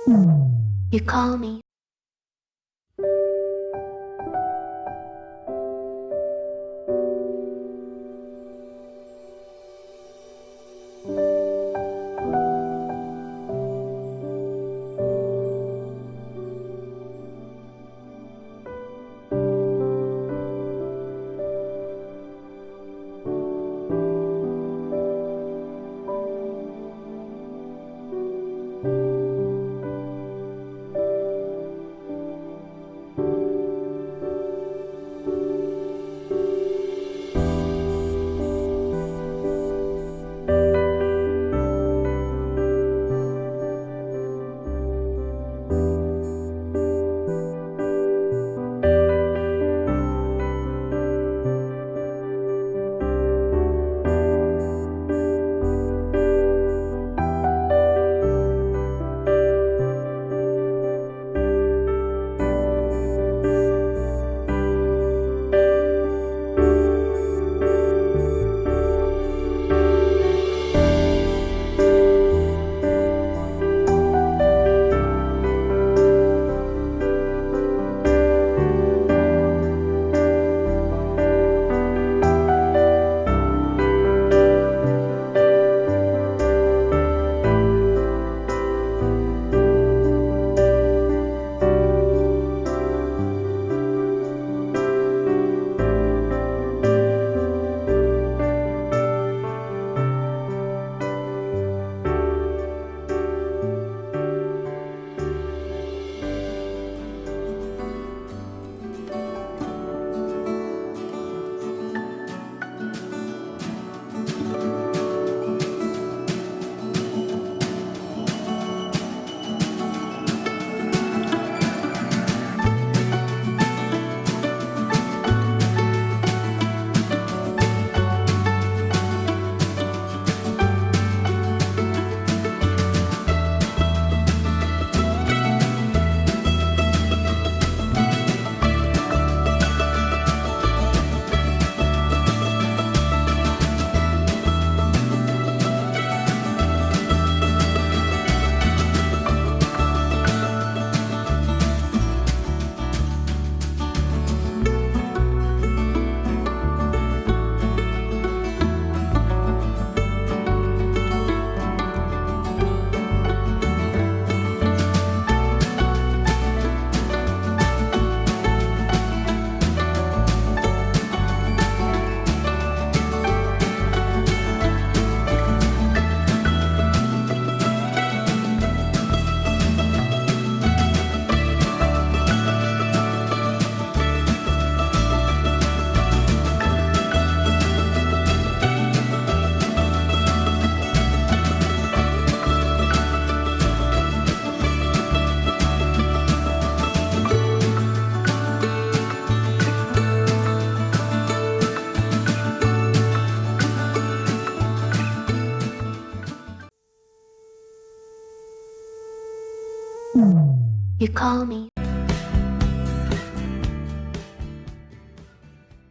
You call me. You call me.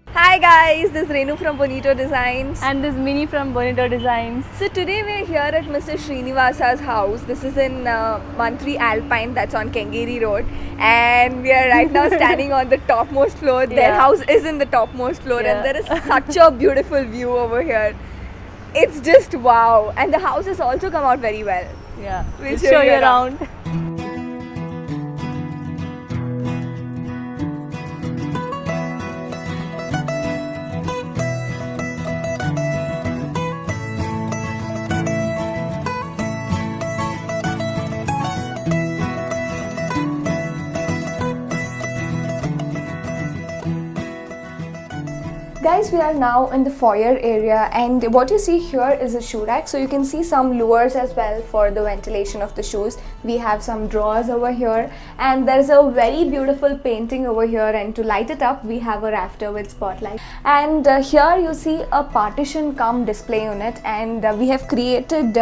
Hi guys, this is Renu from Bonito Designs. And this Mini from Bonito Designs. So today we are here at Mr. Srinivasa's house. This is in Mantri Alpine, that's on Kengeri Road. And we are right now standing on the topmost floor. Their house is in the topmost floor and there is such a beautiful view over here. It's just wow. And the house has also come out very well. Yeah, We'll show you around. Guys, we are now in the foyer area and what you see here is a shoe rack. So you can see some lures as well for the ventilation of the shoes. We have some drawers over here and there's a very beautiful painting over here, and to light it up we have a rafter with spotlight. And here you see a partition cum display unit, and we have created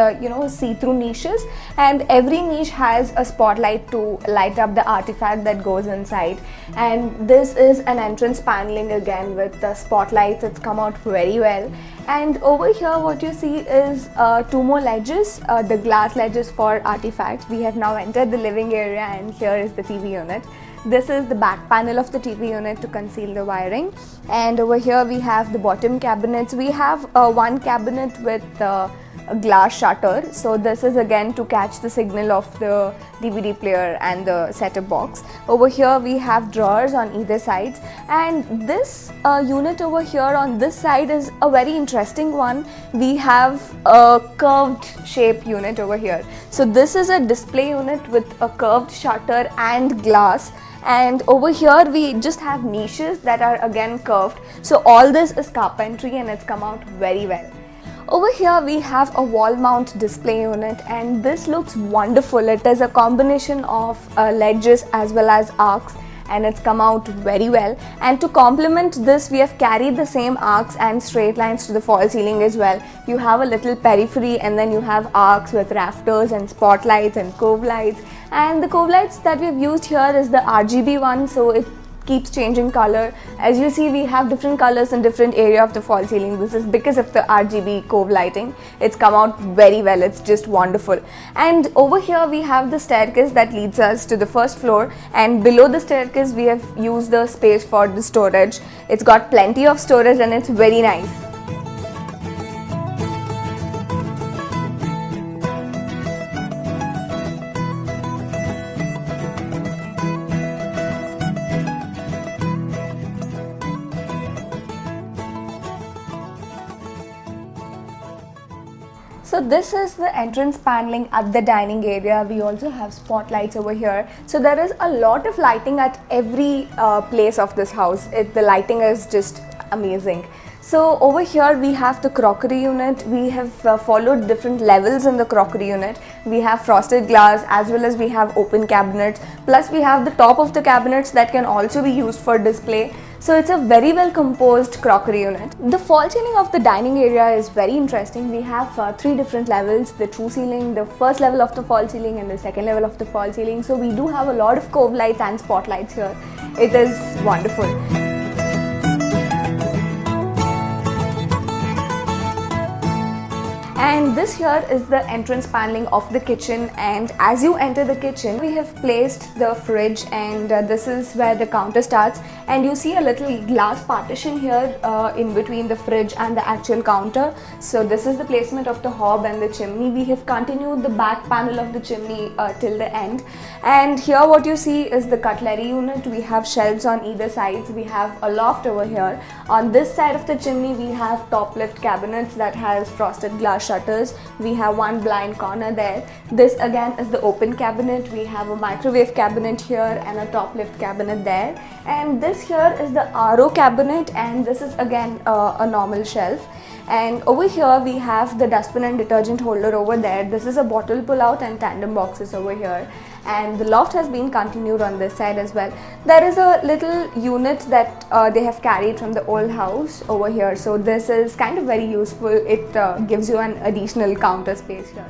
see-through niches, and every niche has a spotlight to light up the artifact that goes inside. And this is an entrance paneling again with the spotlights. It's come out very well, And over here what you see is two more ledges, the glass ledges for artifacts. We have now entered the living area and here is the TV unit. This is the back panel of the TV unit to conceal the wiring. And over here we have the bottom cabinets. We have one cabinet with a glass shutter. So this is again to catch the signal of the DVD player and the set-top box. Over here we have drawers on either sides, and this unit over here on this side is a very interesting one. We have a curved shape unit over here. So this is a display unit with a curved shutter and glass. And over here we just have niches that are again curved. So all this is carpentry and it's come out very well. Over here we have a wall mount display unit, and this looks wonderful. It is a combination of ledges as well as arcs, and it's come out very well. And to complement this, we have carried the same arcs and straight lines to the fall ceiling as well. You have a little periphery and then you have arcs with rafters and spotlights and cove lights. And the cove lights that we've used here is the RGB one, so it keeps changing color. As you see, we have different colors in different area of the fall ceiling. This is because of the RGB cove lighting. It's come out very well. It's just wonderful. And over here we have the staircase that leads us to the first floor, and below the staircase we have used the space for the storage. It's got plenty of storage and it's very nice. So this is the entrance paneling at the dining area. We also have spotlights over here. So there is a lot of lighting at every place of this house. The lighting is just amazing. So over here we have the crockery unit. We have followed different levels in the crockery unit. We have frosted glass as well as we have open cabinets. Plus we have the top of the cabinets that can also be used for display. So it's a very well composed crockery unit. The fall ceiling of the dining area is very interesting. We have three different levels: the true ceiling, the first level of the fall ceiling and the second level of the fall ceiling. So we do have a lot of cove lights and spotlights here. It is wonderful. And this here is the entrance paneling of the kitchen, and as you enter the kitchen we have placed the fridge, and this is where the counter starts, and you see a little glass partition here in between the fridge and the actual counter. So this is the placement of the hob and the chimney. We have continued the back panel of the chimney till the end, and here what you see is the cutlery unit. We have shelves on either sides. We have a loft over here. On this side of the chimney we have top lift cabinets that has frosted glass shutters. We have one blind corner there. This again is the open cabinet. We have a microwave cabinet here and a top lift cabinet there. And this here is the RO cabinet, and this is again a normal shelf. And over here we have the dustbin and detergent holder over there. This is a bottle pull out and tandem boxes over here. And the loft has been continued on this side as well. There is a little unit that they have carried from the old house over here. So this is kind of very useful. It gives you an additional counter space here.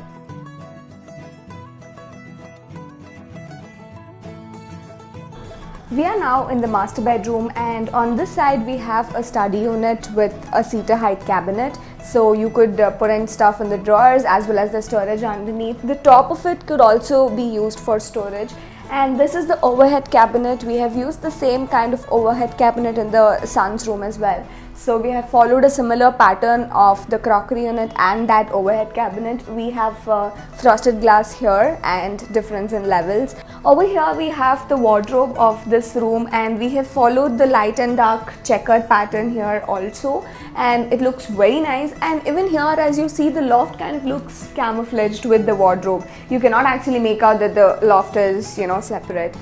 We are now in the master bedroom, and on this side we have a study unit with a seater height cabinet. So you could put in stuff in the drawers as well as the storage underneath. The top of it could also be used for storage. And this is the overhead cabinet. We have used the same kind of overhead cabinet in the son's room as well. So we have followed a similar pattern of the crockery unit and that overhead cabinet. We have frosted glass here and difference in levels. Over here we have the wardrobe of this room, and we have followed the light and dark checkered pattern here also, and it looks very nice. And even here, as you see, the loft kind of looks camouflaged with the wardrobe. You cannot actually make out that the loft is, separate.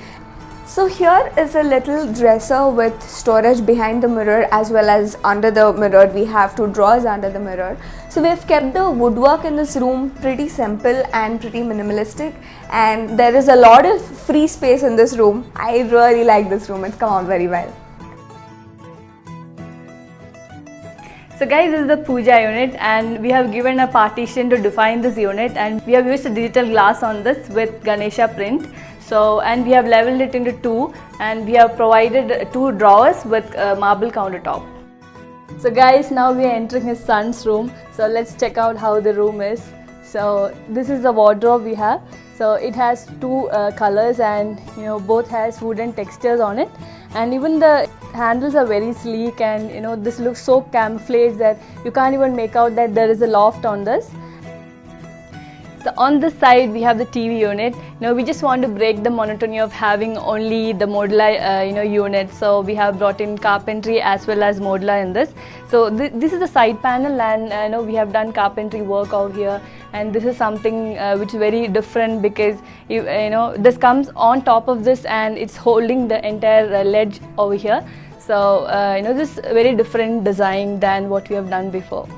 So here is a little dresser with storage behind the mirror as well as under the mirror. We have two drawers under the mirror. So we have kept the woodwork in this room pretty simple and pretty minimalistic, and there is a lot of free space in this room. I really like this room. It's come out very well. So guys, this is the puja unit, and we have given a partition to define this unit, and we have used a digital glass on this with Ganesha print. So, and we have leveled it into two, and we have provided two drawers with marble countertop. So guys, now we are entering his son's room. So let's check out how the room is. So this is the wardrobe we have. So it has two colors, and both has wooden textures on it, and even the handles are very sleek, and this looks so camouflaged that you can't even make out that there is a loft on this. So on this side we have the TV unit. We just want to break the monotony of having only the modular unit. So we have brought in carpentry as well as modular in this. So this is the side panel, and we have done carpentry work out here. And this is something which is very different, because this comes on top of this and it's holding the entire ledge over here. So this is a very different design than what we have done before.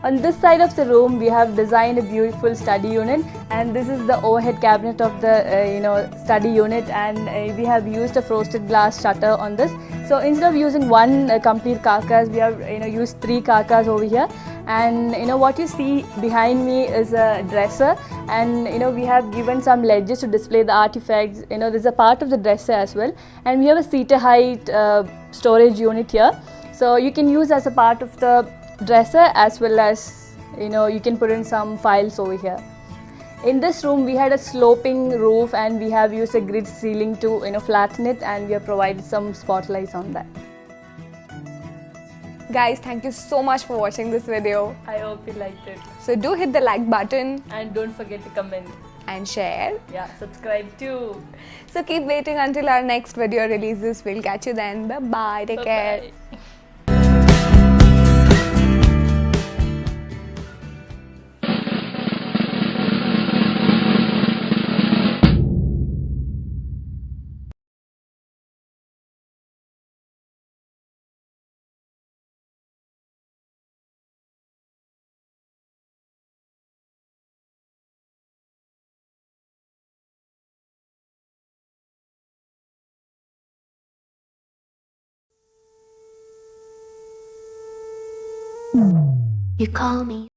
On this side of the room, we have designed a beautiful study unit, and this is the overhead cabinet of the study unit, and we have used a frosted glass shutter on this. So instead of using one complete carcass, we have used 3 carcass over here. And what you see behind me is a dresser, and we have given some ledges to display the artifacts. There's a part of the dresser as well, and we have a seater height storage unit here. So you can use as a part of the dresser, as well as you can put in some files over here. In this room we had a sloping roof, and we have used a grid ceiling to flatten it, and we have provided some spotlights on that. Guys, thank you so much for watching this video. I hope you liked it, So do hit the like button and don't forget to comment. and share. Yeah, subscribe too. So keep waiting until our next video releases. We'll catch you then. Bye bye. Take care. Bye-bye. You call me.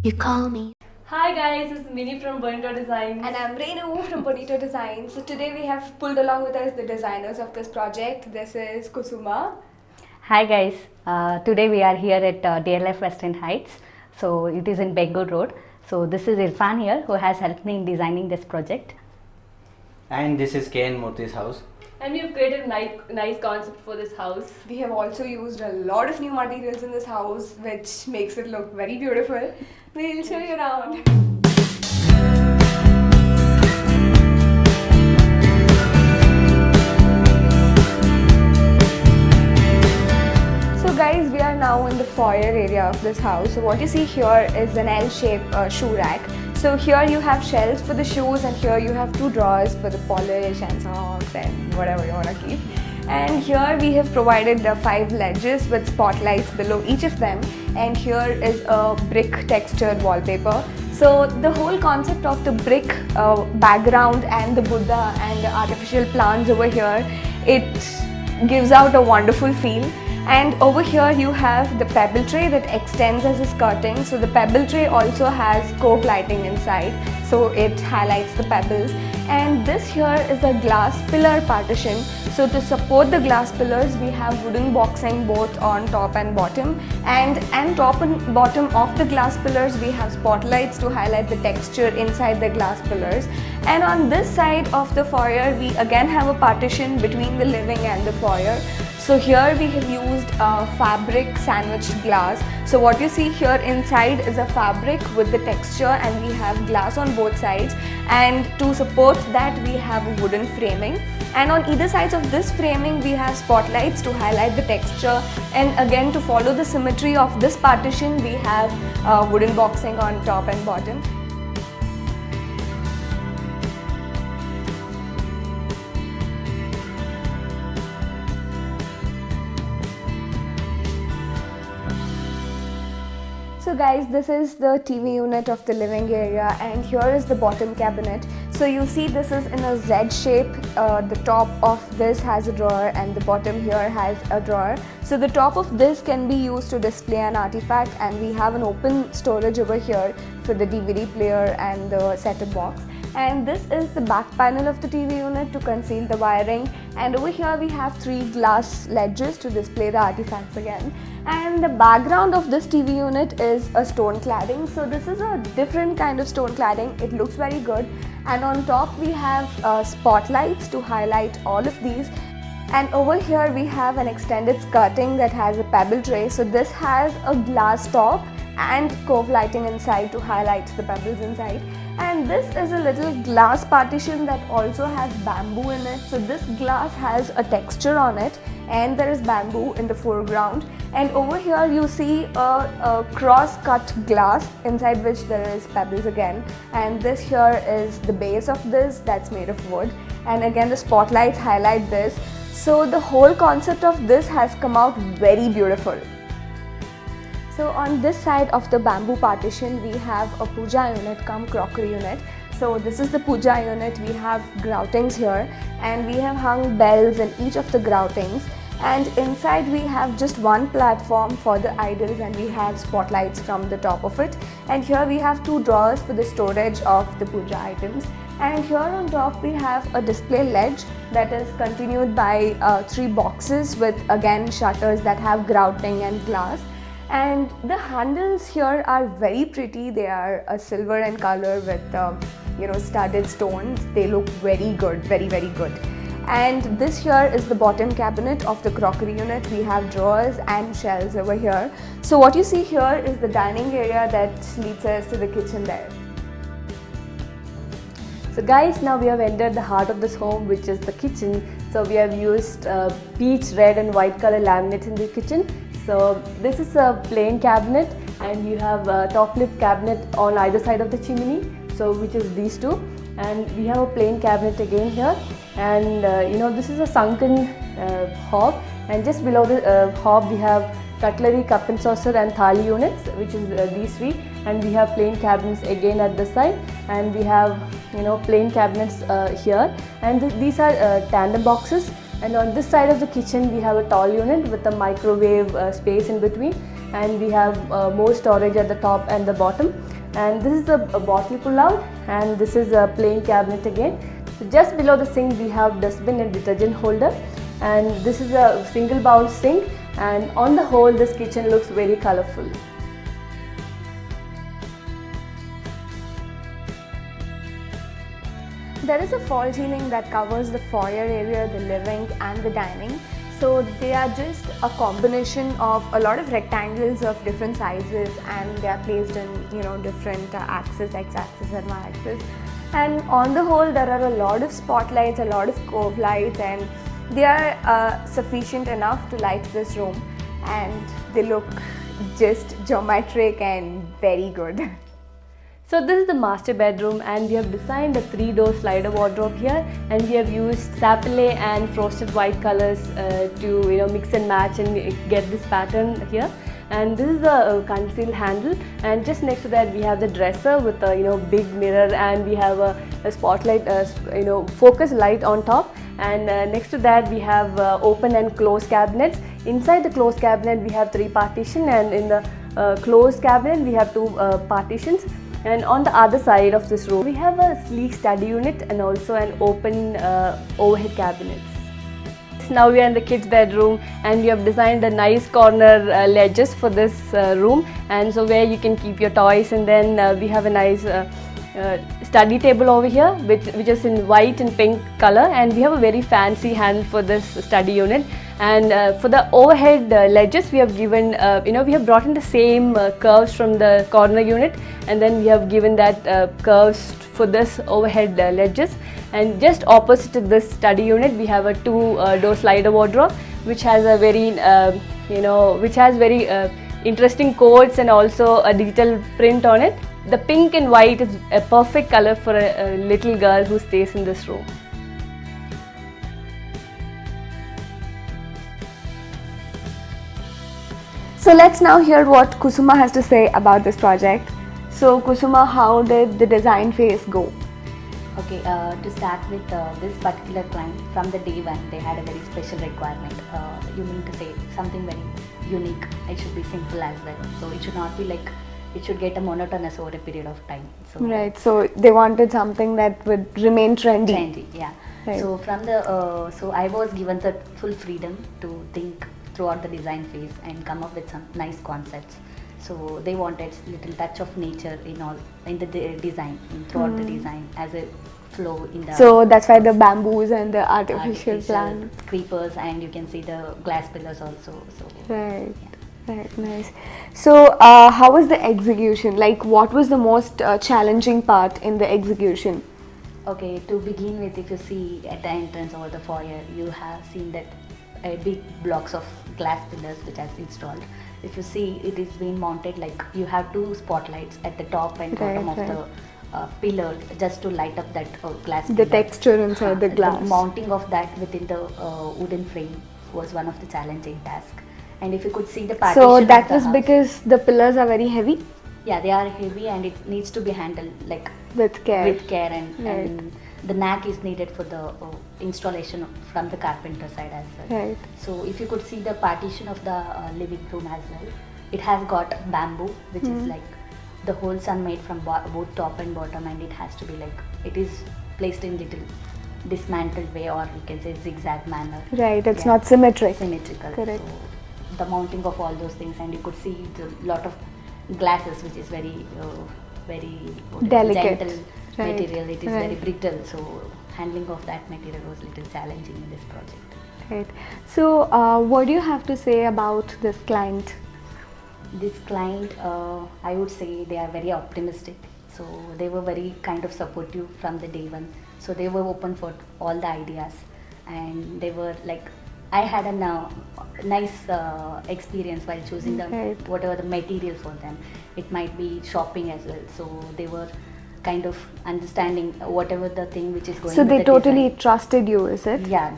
You call me. Hi guys, this is Mini from Bonito Designs. And I'm Renu from Bonito Designs. So today we have pulled along with us the designers of this project. This is Kusuma. Hi guys, today we are here at DLF Western Heights. So it is in Beggur Road. So this is Irfan here who has helped me in designing this project. And this is KN Murthy's house. And we've created a nice concept for this house. We have also used a lot of new materials in this house, which makes it look very beautiful. We'll show you around. So guys, we are now in the foyer area of this house. So what you see here is an L-shaped shoe rack. So here you have shelves for the shoes, and here you have two drawers for the polish and socks and whatever you want to keep. And here we have provided the 5 ledges with spotlights below each of them, and here is a brick textured wallpaper. So the whole concept of the brick background and the Buddha and the artificial plants over here, it gives out a wonderful feel. And over here you have the pebble tray that extends as a skirting. So the pebble tray also has cove lighting inside, so it highlights the pebbles. And this here is a glass pillar partition. So to support the glass pillars, we have wooden boxing both on top and bottom. And top and bottom of the glass pillars, we have spotlights to highlight the texture inside the glass pillars. And on this side of the foyer, we again have a partition between the living and the foyer. So here we have used fabric sandwiched glass. So what you see here inside is a fabric with the texture, and we have glass on both sides. And to support that, we have a wooden framing. And on either sides of this framing, we have spotlights to highlight the texture. And again, to follow the symmetry of this partition, we have wooden boxing on top and bottom. So guys, this is the TV unit of the living area, and here is the bottom cabinet. So you see this is in a Z shape. The top of this has a drawer and the bottom here has a drawer. So the top of this can be used to display an artifact, and we have an open storage over here for the DVD player and the set-top box. And this is the back panel of the TV unit to conceal the wiring. And over here we have 3 glass ledges to display the artifacts again. And the background of this TV unit is a stone cladding. So this is a different kind of stone cladding. It looks very good. And on top we have spotlights to highlight all of these. And over here we have an extended skirting that has a pebble tray. So this has a glass top and cove lighting inside to highlight the pebbles inside. And this is a little glass partition that also has bamboo in it. So this glass has a texture on it, and there is bamboo in the foreground. And over here you see a cross-cut glass inside which there is pebbles again. And this here is the base of this that's made of wood. And again the spotlights highlight this. So the whole concept of this has come out very beautiful. So on this side of the bamboo partition, we have a puja unit cum crockery unit. So this is the puja unit. We have groutings here, and we have hung bells in each of the groutings. And inside we have just one platform for the idols, and we have spotlights from the top of it. And here we have 2 drawers for the storage of the puja items. And here on top we have a display ledge that is continued by 3 boxes with again shutters that have grouting and glass. And the handles here are very pretty. They are a silver in color with studded stones. They look very good, very good. And this here is the bottom cabinet of the crockery unit. We have drawers and shelves over here. So what you see here is the dining area that leads us to the kitchen there. So guys, now we have entered the heart of this home, which is the kitchen. So we have used peach red and white color laminates in the kitchen. So this is a plain cabinet, and you have a top lip cabinet on either side of the chimney, so which is these 2. And we have a plain cabinet again here, and this is a sunken hob, and just below the hob we have cutlery, cup and saucer and thali units, which is these 3. And we have plain cabinets again at this side, and we have plain cabinets here, and these are tandem boxes. And on this side of the kitchen we have a tall unit with a microwave space in between, and we have more storage at the top and the bottom. and this is a bottle pull out, and this is a plain cabinet again. So just below the sink we have dustbin and detergent holder, and this is a single bowl sink, and on the whole this kitchen looks very colorful. There is a false ceiling that covers the foyer area, the living and the dining. So they are just a combination of a lot of rectangles of different sizes, and they are placed in different axes, x-axis and y-axis. And on the whole there are a lot of spotlights, a lot of cove lights, and they are sufficient enough to light this room, and they look just geometric and very good. So this is the master bedroom, and we have designed a 3-door slider wardrobe here, and we have used sapele and frosted white colors to mix and match and get this pattern here. And this is a concealed handle, and just next to that we have the dresser with a big mirror, and we have a spotlight focus light on top, and next to that we have open and closed cabinets. Inside the closed cabinet we have 3 partitions, and in the closed cabinet we have 2 partitions. And on the other side of this room we have a sleek study unit and also an open overhead cabinet. Now we are in the kids bedroom, and we have designed a nice corner ledges for this room, and so where you can keep your toys, and then we have a nice study table over here which is in white and pink color, and we have a very fancy handle for this study unit. And for the overhead ledges we have given we have brought in the same curves from the corner unit, and then we have given that curves for this overhead ledges. And just opposite to this study unit we have a 2-door slider wardrobe which has a very interesting codes and also a digital print on it. The pink and white is a perfect color for a little girl who stays in this room. So let's now hear what Kusuma has to say about this project. So Kusuma, how did the design phase go? Okay, to start with this particular client, from the day one they had a very special requirement. You mean to say something very unique. It should be simple as well, so it should not be like it should get a monotonous over a period of time. So right, so they wanted something that would remain trendy. Trendy, yeah. Right. So from the so I was given the full freedom to think throughout the design phase and come up with some nice concepts. So they wanted little touch of nature in the design, throughout the design as a flow in the. So that's why the bamboos and the artificial plant, creepers, and you can see the glass pillars also. So right. Yeah. Right, nice. So how was the execution? Like, what was the most challenging part in the execution? Okay, to begin with, if you see at the entrance over the foyer, you have seen that big blocks of glass pillars which has installed. If you see, it is being mounted like you have 2 spotlights at the top and bottom of the pillar just to light up that glass. The texture inside the glass. The mounting of that within the wooden frame was one of the challenging tasks. And if you could see the partition. So that was because the pillars are very heavy? Yeah, they are heavy, and it needs to be handled like with care. And the knack is needed for the installation from the carpenter side as well. Right. So if you could see the partition of the living room as well, it has got bamboo which is like the holes are made from both top and bottom, and it has to be like it is placed in little dismantled way, or you can say zigzag manner. Right, it's not symmetrical. Correct. So the mounting of all those things, and you could see the lot of glasses which is very delicate gentle material. It is very brittle, so handling of that material was little challenging in this project. Right. So what do you have to say about this client? This client, I would say they are very optimistic. So they were very kind of supportive from the day one. So they were open for all the ideas, and they were like, I had a nice experience while choosing whatever the material for them. It might be shopping as well. So they were kind of understanding whatever the thing which is going. So they totally design. Trusted you, is it? Yeah,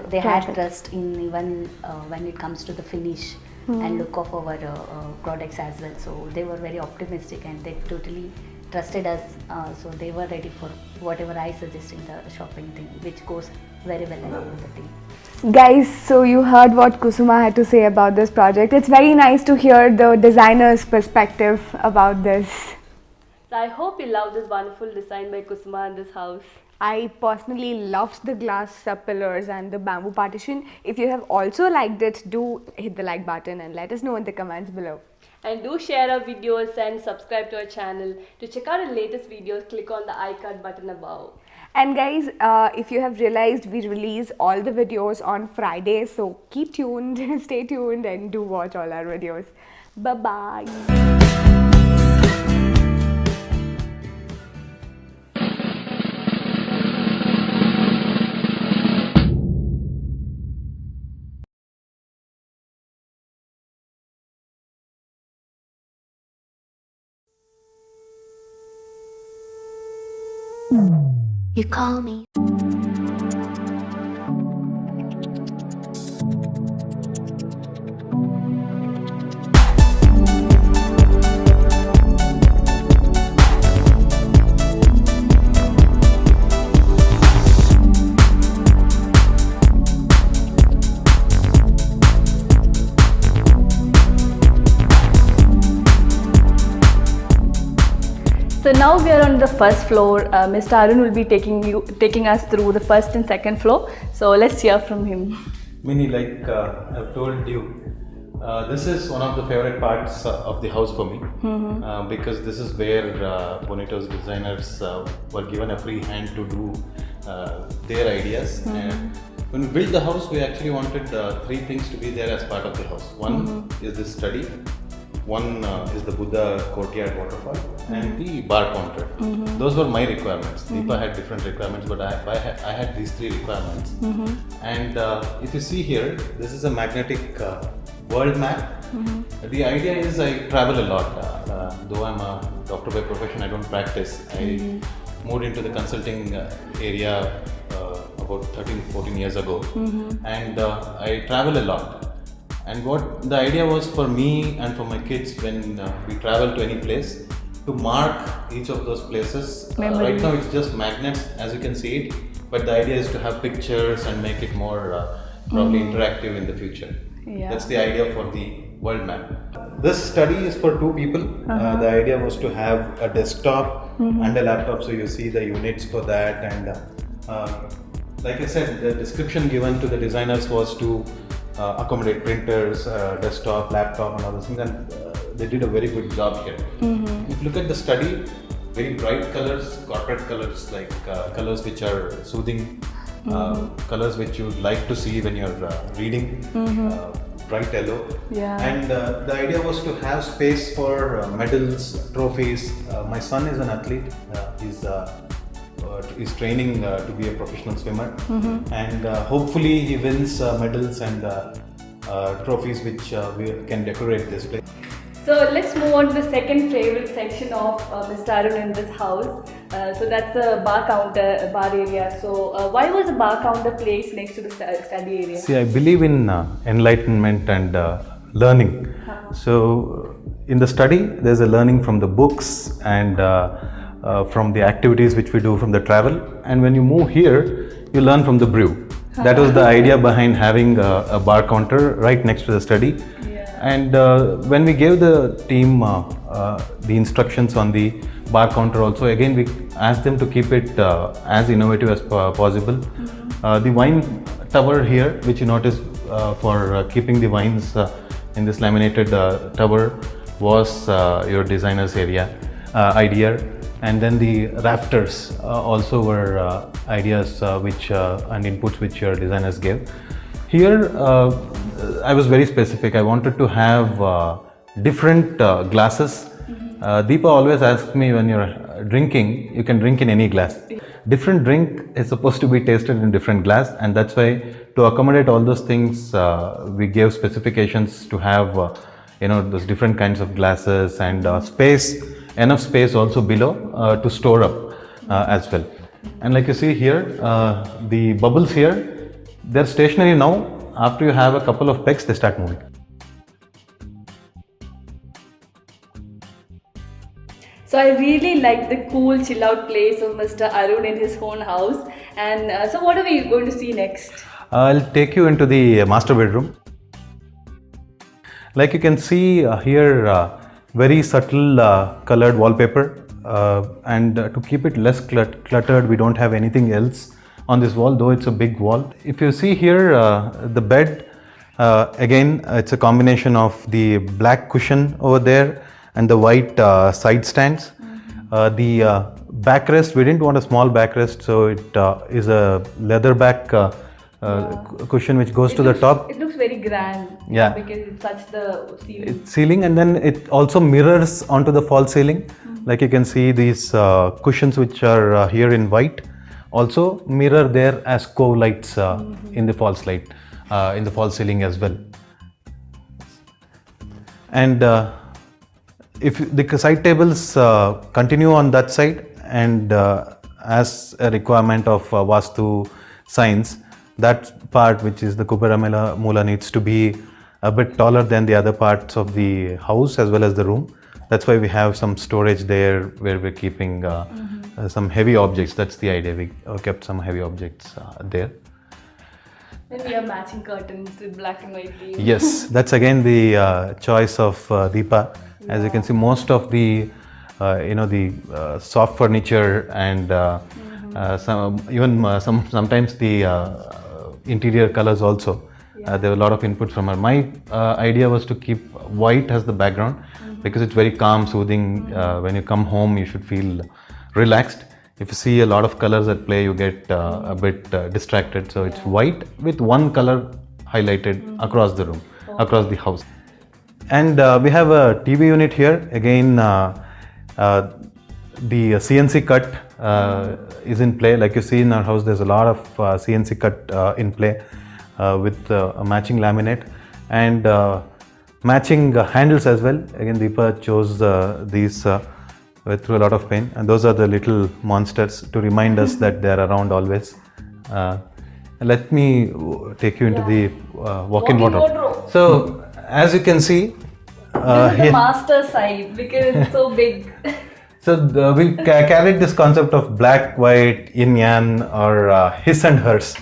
they had trust in even when it comes to the finish and look of our products as well. So they were very optimistic, and they totally trusted us. So they were ready for whatever I suggest in the shopping thing, which goes very well along with the thing. Guys, so you heard what Kusuma had to say about this project. It's very nice to hear the designer's perspective about this. So I hope you love this wonderful design by Kusuma in this house. I personally loved the glass pillars and the bamboo partition. If you have also liked it, do hit the like button and let us know in the comments below. And do share our videos and subscribe to our channel. To check out our latest videos, click on the iCard button above. And guys, if you have realized, we release all the videos on Friday, so keep tuned, stay tuned and do watch all our videos. Bye-bye. You call me. So now we are on the first floor. Mr. Arun will be taking us through the first and second floor. So let's hear from him. Minnie, like I've told you, this is one of the favorite parts of the house for me, because this is where Bonito's designers were given a free hand to do their ideas. And when we built the house, we actually wanted three things to be there as part of the house. One is the study, one is the Buddha courtyard waterfall, and the bar counter. Those were my requirements. Deepa had different requirements, but I had these three requirements. And if you see here, this is a magnetic world map. The idea is I travel a lot. Though I'm a doctor by profession, I don't practice. I moved into the consulting area about 13-14 years ago, and I travel a lot. And what the idea was for me and for my kids, when we travel to any place, to mark each of those places. Right now it's just magnets, as you can see it, but the idea is to have pictures and make it more probably interactive in the future. That's the idea for the world map. This study is for two people. The idea was to have a desktop and a laptop, so you see the units for that. And like I said, the description given to the designers was to accommodate printers, desktop, laptop and all those things, and they did a very good job here. If you look at the study, very bright colors, corporate colors, like colors which are soothing, colors which you would like to see when you're reading, bright yellow. And the idea was to have space for medals, trophies. My son is an athlete. He's training to be a professional swimmer, and hopefully he wins medals and trophies which we can decorate this place. So let's move on to the second favorite section of Mr. Arun in this house. So that's the bar counter, bar area. So why was the bar counter placed next to the study area? See, I believe in enlightenment and learning. So in the study, there's a learning from the books and from the activities which we do from the travel. And when you move here, you learn from the brew. That was the idea behind having a bar counter right next to the study. And when we gave the team the instructions on the bar counter also, again we asked them to keep it as innovative as possible. The wine tower here, which you notice for keeping the wines in this laminated tower, was your designer's idea. And then the rafters also were ideas which and inputs which your designers gave. Here I was very specific. I wanted to have different glasses. Deepa always asks me, when you're drinking, you can drink in any glass. Different drink is supposed to be tasted in different glass, and that's why, to accommodate all those things, we gave specifications to have those different kinds of glasses and enough space also below to store up as well. And like you see here, the bubbles here, they're stationary now. After you have a couple of pegs, they start moving. So I really like the cool chill out place of Mr. Arun in his own house. And so what are we going to see next? I'll take you into the master bedroom. Like you can see here, very subtle colored wallpaper. and to keep it less cluttered, we don't have anything else on this wall, though it's a big wall. If you see here, the bed, again, it's a combination of the black cushion over there and the white side stands. The backrest, we didn't want a small backrest, so it is a leather back cushion which goes to the top. It looks very grand. Yeah. Because it touched the ceiling. It's ceiling, and then it also mirrors onto the false ceiling. Like you can see these cushions which are here in white also mirror there as cove lights in the false light, in the false ceiling as well. And if the side tables continue on that side, and as a requirement of Vastu science, that part which is the Kubera Mula needs to be a bit taller than the other parts of the house as well as the room. That's why we have some storage there where we're keeping some heavy objects. That's the idea. We kept some heavy objects there. Then we have matching curtains with black and white theme. Yes, that's again the choice of Deepa. As you can see, most of the the soft furniture and sometimes the interior colors also. There were a lot of input from her. My idea was to keep white as the background because it's very calm, soothing. When you come home, you should feel relaxed. If you see a lot of colors at play, you get a bit distracted. So it's white with one color highlighted across the room, across the house. And we have a TV unit here. Again, the CNC cut is in play. Like you see in our house, there's a lot of CNC cut in play with a matching laminate and matching handles as well. Again, Deepa chose these through a lot of pain, and those are the little monsters to remind us that they're around always. Let me take you into the walk-in wardrobe. So, as you can see, this is the master side because it's so big. So we carried this concept of black, white, yin yang, or his and hers.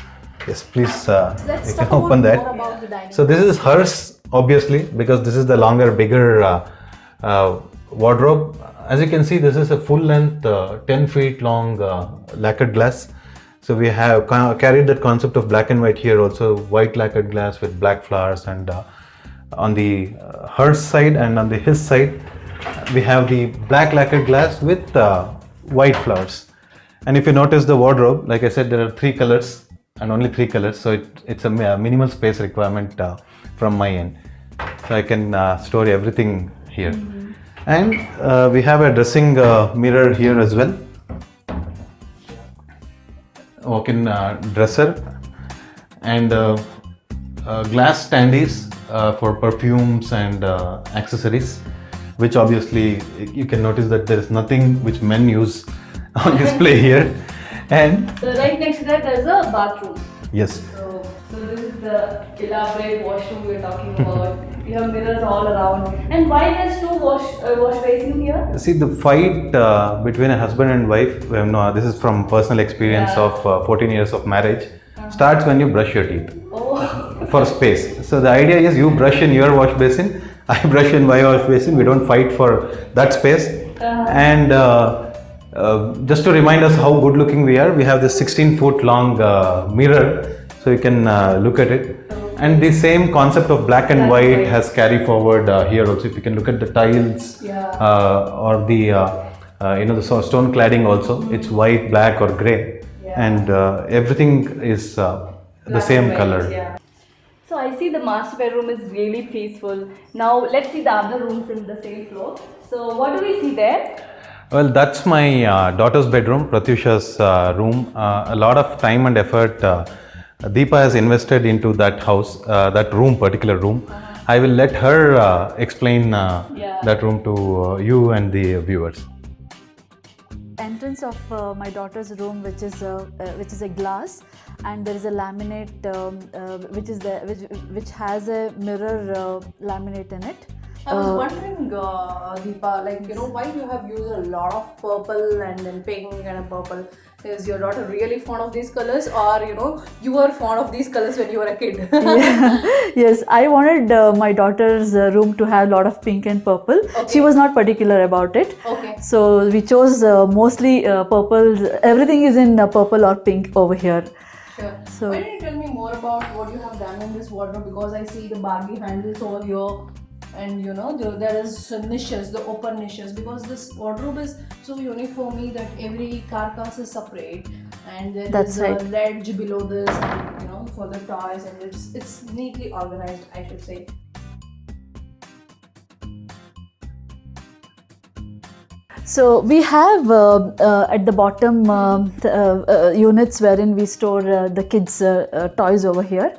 Yes, please. You can open that. So this is hers, obviously, because this is the longer, bigger wardrobe. As you can see, this is a full-length, 10 feet long lacquered glass. So we have carried that concept of black and white here also, white lacquered glass with black flowers, and on the hers side and on the his side, we have the black lacquered glass with white flowers. And if you notice the wardrobe, like I said, there are 3 colors and only 3 colors. So it's a minimal space requirement from my end. So I can store everything here. And we have a dressing mirror here as well. Walk-in dresser and glass standees for perfumes and accessories, which obviously you can notice that there is nothing which men use on display here. And so right next to that there's a bathroom. Yes. So this is the elaborate washroom we were talking about. We have mirrors all around. And why there's 2 wash basins here? See, the fight between a husband and wife, this is from personal experience of 14 years of marriage, starts when you brush your teeth for space. So the idea is you brush in your wash basin, I brush in my wash basin, we don't fight for that space. And just to remind us how good looking we are, we have this 16-foot long mirror, so you can look at it. And the same concept of black and white has carried forward here also. If you can look at the tiles or the the stone cladding also, it's white, black or grey, and everything is the same color. Yeah. So I see the master bedroom is really peaceful. Now let's see the other rooms in the same floor. So what do we see there? Well, that's my daughter's bedroom, Pratyusha's room. A lot of time and effort Deepa has invested into that house, that particular room. I will let her explain that room to you and the viewers. Entrance of my daughter's room, which is a glass, and there is a laminate which has a mirror laminate in it. I was wondering, Deepa, why you have used a lot of purple and then pink and a purple. Is your daughter really fond of these colors, or you were fond of these colors when you were a kid? Yes, I wanted my daughter's room to have a lot of pink and purple. Okay. She was not particular about it. Okay. So we chose mostly purple. Everything is in purple or pink over here. Sure. So- Why don't you tell me more about what you have done in this wardrobe? Because I see the baggy handles over here, and there is niches, the open niches. Because this wardrobe is so unique for me that every carcass is separate, and there That's is right. a ledge below this, and for the toys, and it's neatly organized, I should say. So we have at the bottom units wherein we store the kids' toys over here,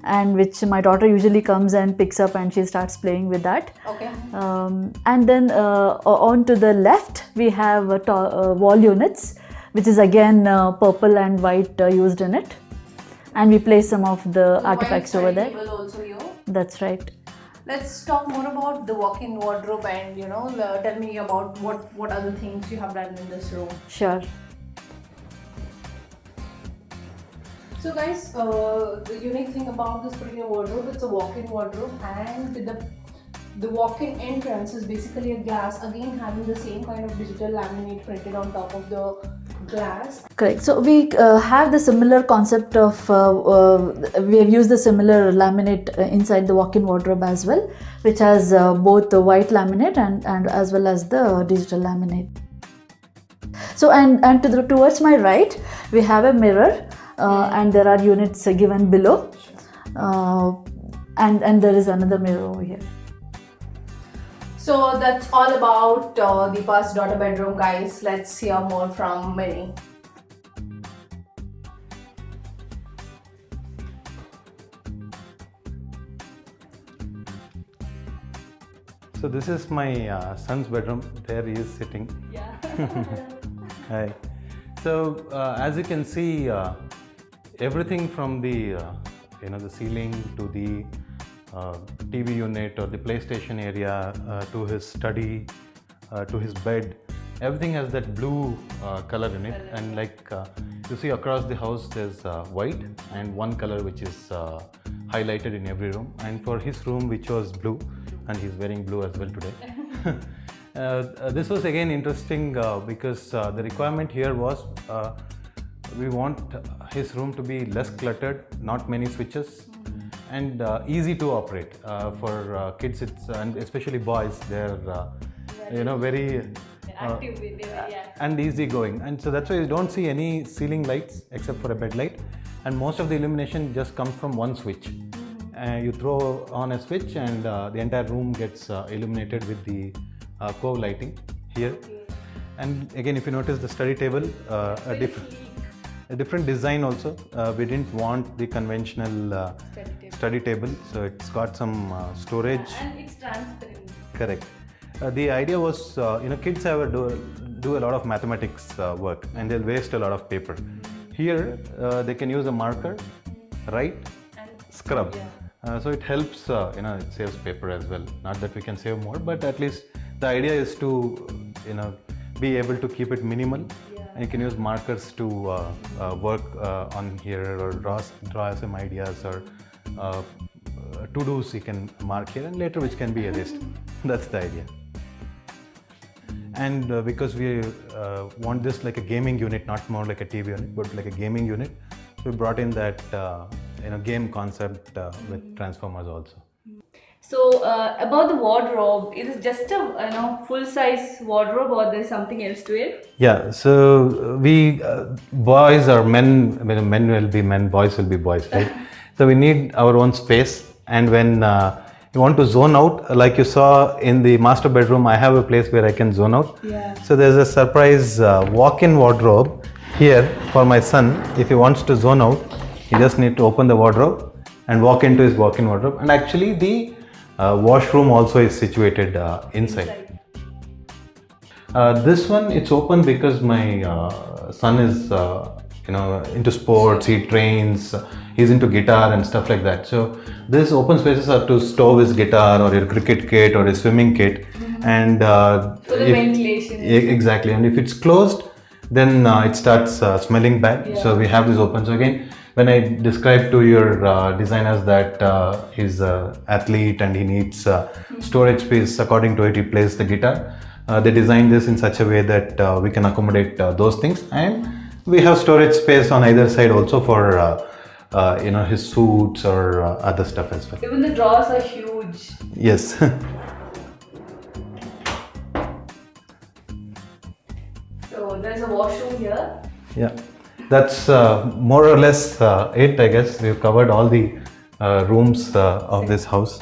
and which my daughter usually comes and picks up and she starts playing with that. Okay. And then on to the left we have wall units, which is again purple and white used in it, and we place some of the artifacts over there. Table also here. That's right. Let's talk more about the walk-in wardrobe, and tell me about what other things you have done in this room. Sure. So guys, the unique thing about this particular wardrobe, it's a walk-in wardrobe, and the walk-in entrance is basically a glass, again having the same kind of digital laminate printed on top of the glass. Correct. So we have the similar concept of, we have used the similar laminate inside the walk-in wardrobe as well, which has both the white laminate and as well as the digital laminate. So and towards my right, we have a mirror, and there are units given below, and there is another mirror over here. So that's all about Deepa's daughter bedroom, guys. Let's hear more from Minnie. So this is my son's bedroom. There he is sitting. Yeah. Hi. So as you can see, everything from the the ceiling to the TV unit or the PlayStation area to his study to his bed, everything has that blue color in it. And like you see across the house, there's white and one color which is highlighted in every room. And for his room, we chose blue, and he's wearing blue as well today. This was again interesting because the requirement here was we want his room to be less cluttered, not many switches, and easy to operate. For kids, it's and especially boys, they're very Active, they're very active. and easy going, and so that's why you don't see any ceiling lights except for a bed light, and most of the illumination just comes from one switch. You throw on a switch and the entire room gets illuminated with the cove lighting here. And again, if you notice the study table, a different design also. We didn't want the conventional study table, so it's got some storage. And it's transparent. Correct. The idea was, kids have do a lot of mathematics work, and they'll waste a lot of paper. Here, they can use a marker, write, scrub. So it helps, it saves paper as well. Not that we can save more, but at least the idea is to, be able to keep it minimal. And you can use markers to work on here, or draw some ideas, or to-dos you can mark here, and later which can be erased. That's the idea. And because we want this like a gaming unit, not more like a TV unit, but like a gaming unit, so we brought in that game concept with Transformers also. So about the wardrobe, is it just a full-size wardrobe, or there's something else to it? Yeah, so we boys or men, men will be men, boys will be boys, right? So we need our own space, and when you want to zone out, like you saw in the master bedroom, I have a place where I can zone out. Yeah. So there's a surprise walk-in wardrobe here for my son. If he wants to zone out, he just need to open the wardrobe and walk into his walk-in wardrobe. And actually the washroom also is situated inside. This one, it's open because my son is into sports, he trains, he's into guitar and stuff like that. So these open spaces are to store his guitar or your cricket kit or his swimming kit. And For the ventilation. Exactly. And if it's closed, then it starts smelling bad. So we have this open. So again, when I describe to your designers that he's an athlete and he needs storage space, according to it, he plays the guitar. They designed this in such a way that we can accommodate those things, and we have storage space on either side also for his suits or other stuff as well. Even the drawers are huge. Yes. So there's a washroom here. Yeah, that's more or less it, I guess. We've covered all the rooms of this house.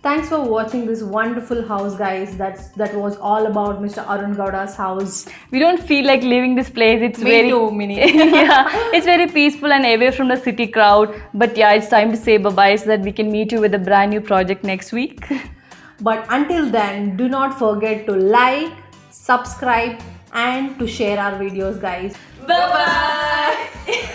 Thanks for watching this wonderful house, guys. That was all about Mr. Arun Gowda's house. We don't feel like leaving this place. It's very yeah, it's very peaceful and away from the city crowd. But yeah, it's time to say bye-bye so that we can meet you with a brand new project next week. But until then, do not forget to like, subscribe and to share our videos, guys. Bye-bye.